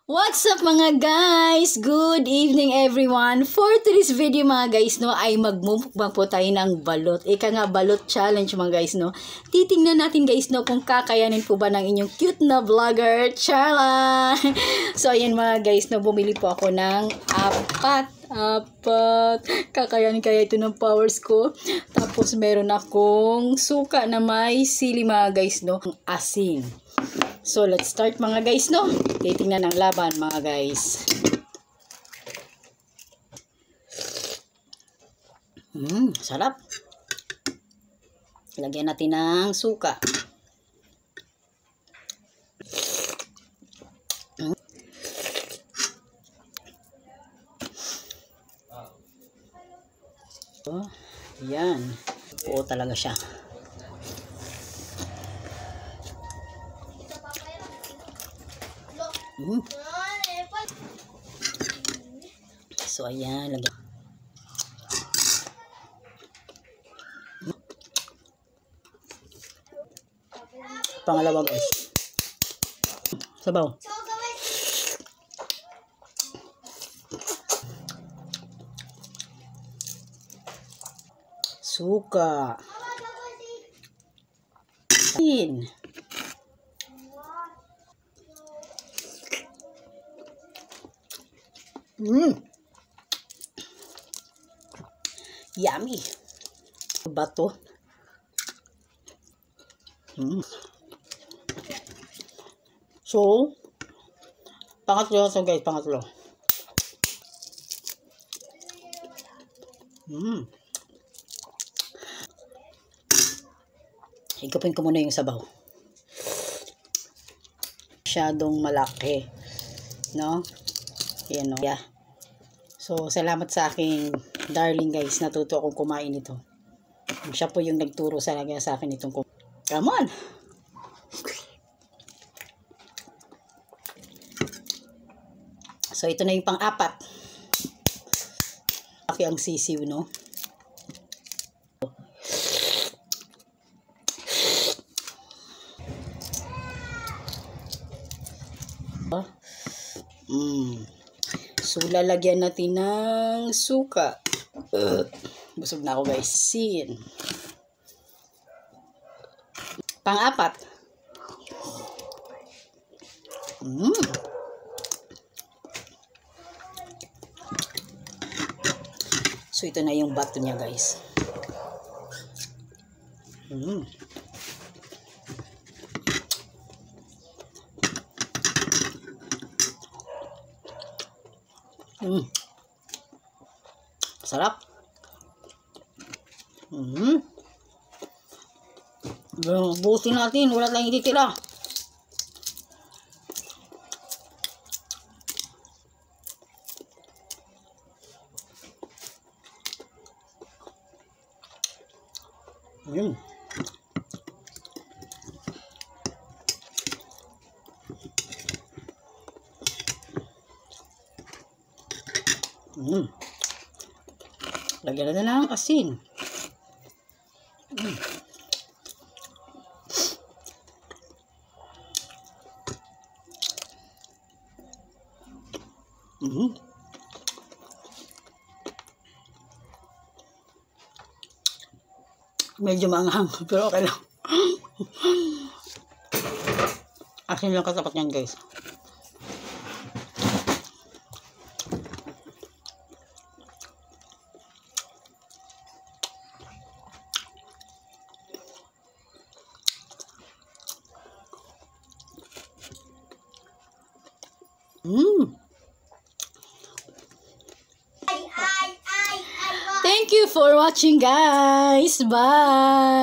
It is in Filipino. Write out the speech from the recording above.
What's up mga guys? Good evening everyone. For today's video mga guys no ay magmumukbang po tayo ng balot. Ika nga balot challenge mga guys no. Titingnan natin guys no kung kakayanin po ba ng inyong cute na vlogger. Charla! So ayan mga guys no, bumili po ako ng apat. Kakayanin kaya ito ng powers ko. Tapos meron akong suka na may sili mga guys no. Asin. So, let's start mga guys, no? Titingnan ang laban mga guys. Sarap. Lagyan natin ng suka. So, yan. Oo talaga siya. So ayan, lagyan. Pangalawa guys. Sabaw. Suka. Asin. Yummy. Bato. So, pangatlo so guys, pangatlo. Higupin ko muna yung sabaw. Masyadong malaki. No? Yan no. Yeah. So, salamat sa aking darling guys. Natuto akong kumain ito. Siya po yung nagturo sa akin itong kumain. Come on! So, ito na yung pang-apat. Laki ang sisiw, no? So, lalagyan natin ng suka. Busog na ako guys. Sin. Pang-apat. So, ito na yung bato niya guys. Sarap. Busin natin, wala tayong ititira. Lagyan na ng asin. Medyo maanghang pero okay lang. Asin lang katapat niyan guys. Thank you for watching guys. Bye.